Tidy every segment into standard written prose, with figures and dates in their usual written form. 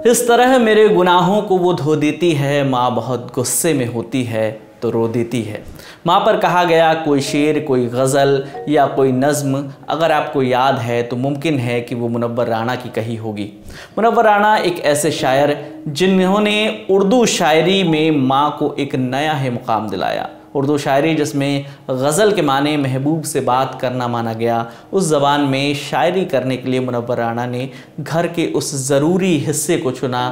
इस तरह मेरे गुनाहों को वो धो देती है, माँ बहुत गुस्से में होती है तो रो देती है। माँ पर कहा गया कोई शेर, कोई गज़ल या कोई नज़्म अगर आपको याद है तो मुमकिन है कि वो मुनव्वर राणा की कही होगी। मुनव्वर राणा एक ऐसे शायर जिन्होंने उर्दू शायरी में माँ को एक नया ही मुकाम दिलाया। उर्दू शायरी जिसमें गज़ल के माने महबूब से बात करना माना गया, उस ज़बान में शायरी करने के लिए मुनव्वर राणा ने घर के उस ज़रूरी हिस्से को चुना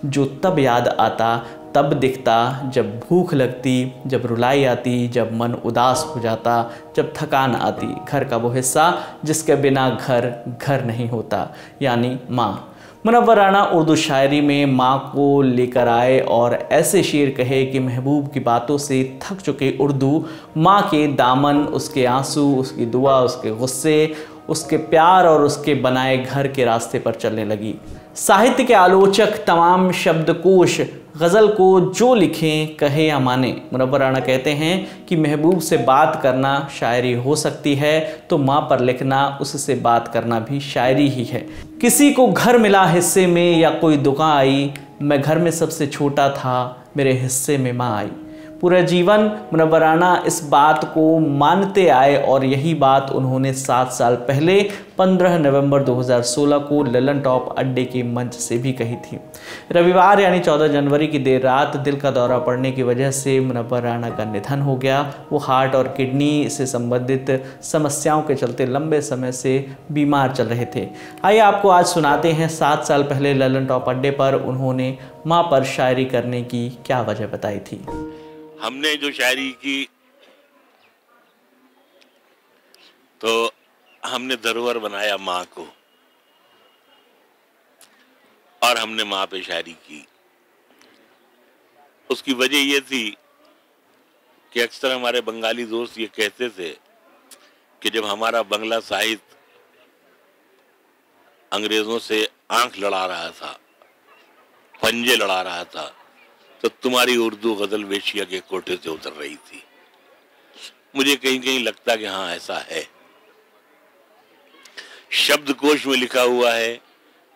जो तब याद आता, तब दिखता जब भूख लगती, जब रुलाई आती, जब मन उदास हो जाता, जब थकान आती। घर का वो हिस्सा जिसके बिना घर घर नहीं होता, यानी माँ। मुनव्वर राणा उर्दू शायरी में माँ को लेकर आए और ऐसे शेर कहे कि महबूब की बातों से थक चुके उर्दू माँ के दामन, उसके आंसू, उसकी दुआ, उसके गुस्से, उसके प्यार और उसके बनाए घर के रास्ते पर चलने लगी। साहित्य के आलोचक तमाम शब्दकोश गज़ल को जो लिखें कहे या माने, मुनव्वर राणा कहते हैं कि महबूब से बात करना शायरी हो सकती है तो माँ पर लिखना, उससे बात करना भी शायरी ही है। किसी को घर मिला हिस्से में या कोई दुआ आई, मैं घर में सबसे छोटा था, मेरे हिस्से में माँ आई। पूरा जीवन मुनव्वर राणा इस बात को मानते आए और यही बात उन्होंने 7 साल पहले 15 नवंबर 2016 को ललन टॉप अड्डे के मंच से भी कही थी। रविवार यानी 14 जनवरी की देर रात दिल का दौरा पड़ने की वजह से मुनव्वर राणा का निधन हो गया। वो हार्ट और किडनी से संबंधित समस्याओं के चलते लंबे समय से बीमार चल रहे थे। आइए आपको आज सुनाते हैं 7 साल पहले ललन टॉप अड्डे पर उन्होंने माँ पर शायरी करने की क्या वजह बताई थी। हमने जो शायरी की तो हमने धरोहर बनाया माँ को और हमने माँ पे शायरी की। उसकी वजह ये थी कि अक्सर हमारे बंगाली दोस्त ये कहते थे कि जब हमारा बंगला साहित्य अंग्रेजों से आंख लड़ा रहा था, पंजे लड़ा रहा था, तो तुम्हारी उर्दू गजल वेश्या के कोठे से उतर रही थी। मुझे कहीं कहीं लगता कि हाँ ऐसा है। शब्दकोश में लिखा हुआ है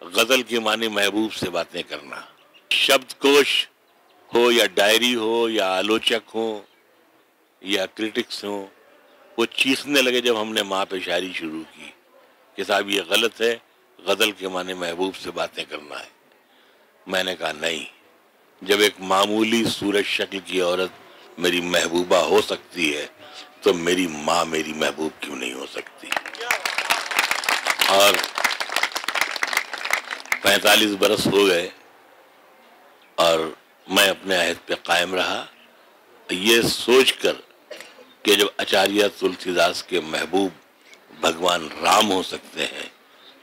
गजल के माने महबूब से बातें करना। शब्दकोश हो या डायरी हो या आलोचक हो या क्रिटिक्स हो, वो चीखने लगे जब हमने माँ पे शायरी शुरू की कि साहब ये गलत है, गजल के माने महबूब से बातें करना है। मैंने कहा नहीं, जब एक मामूली सूरज शक्ल की औरत मेरी महबूबा हो सकती है तो मेरी माँ मेरी महबूब क्यों नहीं हो सकती। और 45 बरस हो गए और मैं अपने अहद पे कायम रहा, ये सोचकर कि जब आचार्य तुलसीदास के महबूब भगवान राम हो सकते हैं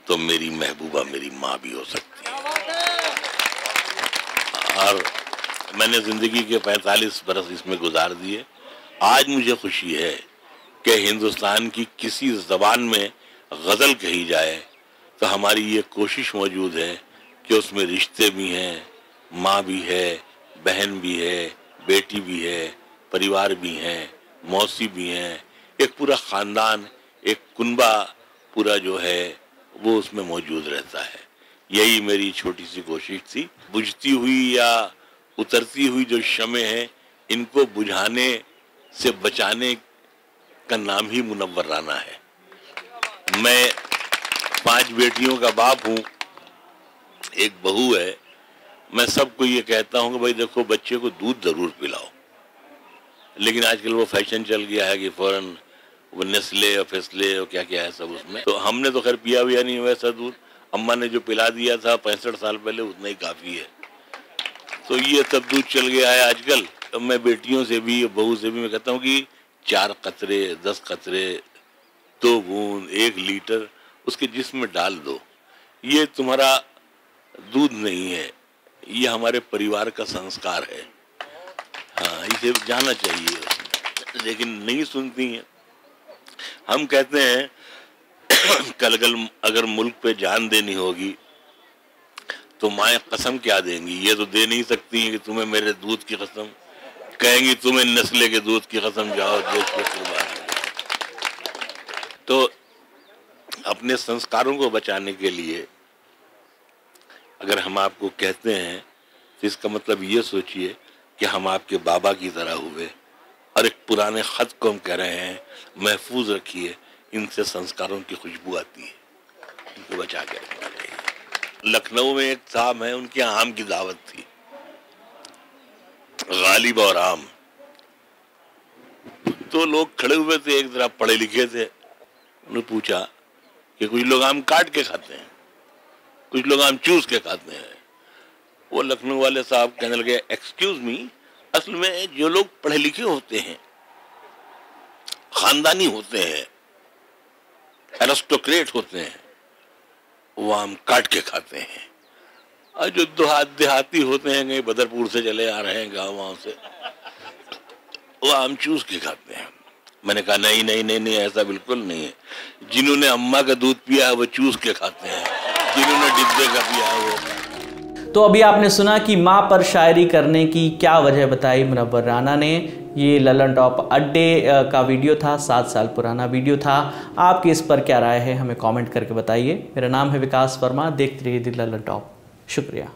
तो मेरी महबूबा मेरी माँ भी हो सकती है। और मैंने जिंदगी के 45 बरस इसमें गुजार दिए। आज मुझे खुशी है कि हिंदुस्तान की किसी जबान में गजल कही जाए तो हमारी ये कोशिश मौजूद है कि उसमें रिश्ते भी हैं, माँ भी है, बहन भी है, बेटी भी है, परिवार भी हैं, मौसी भी हैं, एक पूरा खानदान, एक कुनबा पूरा जो है वो उसमें मौजूद रहता है। यही मेरी छोटी सी कोशिश थी। बुझती हुई या उतरती हुई जो शमें हैं, इनको बुझाने से बचाने का नाम ही मुनव्वर राणा है। मैं 5 बेटियों का बाप हूँ, एक बहू है। मैं सबको ये कहता हूँ कि भाई देखो, बच्चे को दूध जरूर पिलाओ, लेकिन आजकल वो फैशन चल गया है कि फौरन वो नेस्ले और फेस्ले और क्या क्या है सब उसमें। तो हमने तो खैर पिया हुआ नहीं वैसा दूध, अम्मा ने जो पिला दिया था 65 साल पहले उतना ही काफी है। तो ये सब दूध चल गया है आजकल। तो मैं बेटियों से भी, बहू से भी मैं कहता हूँ कि 4 कतरे, 10 कतरे, 2 बूंद, 1 लीटर उसके जिस्म में डाल दो। ये तुम्हारा दूध नहीं है, ये हमारे परिवार का संस्कार है। हाँ, इसे जाना चाहिए, लेकिन नहीं सुनती हैं। हम कहते हैं कल अगर मुल्क पे जान देनी होगी तो माएँ कसम क्या देंगी। ये तो दे नहीं सकती हैं कि तुम्हें मेरे दूध की कसम, कहेंगी तुम्हें नस्ले के दूध की कसम, जाओ देश के कुर्बान। तो अपने संस्कारों को बचाने के लिए अगर हम आपको कहते हैं तो इसका मतलब ये सोचिए कि हम आपके बाबा की तरह हुए, और एक पुराने खत को हम कह रहे हैं महफूज रखिए, इनसे संस्कारों की खुशबू आती है, इनको बचा के रखना चाहिए। लखनऊ में एक साहब हैं, उनके यहाँ आम की दावत थी, गालिब और आम। तो लोग खड़े हुए थे, एक तरफ पढ़े लिखे थे। उन्होंने पूछा कि कुछ लोग आम काट के खाते हैं, कुछ लोग आम चूस के खाते हैं। वो लखनऊ वाले साहब कहने लगे, एक्सक्यूज मी, असल में जो लोग पढ़े लिखे होते हैं, खानदानी होते हैं, एरिस्टोक्रेट होते हैं, वो आम काट के खाते हैं, और जो देहाती होते हैं, कहीं बदरपुर से चले आ रहे हैं गाँव वहां से, वो आम चूस के खाते हैं। मैंने कहा नहीं नहीं नहीं नहीं, ऐसा बिल्कुल नहीं है। जिन्होंने अम्मा का दूध पिया है वो चूस के खाते हैं, जिन्होंने डिब्बे का पिया है वो। तो अभी आपने सुना कि माँ पर शायरी करने की क्या वजह बताई मुनव्वर राना ने। ये ललन टॉप अड्डे का वीडियो था, 7 साल पुराना वीडियो था। आपकी इस पर क्या राय है, हमें कमेंट करके बताइए। मेरा नाम है विकास वर्मा, देखते रहिए द ललन टॉप। शुक्रिया।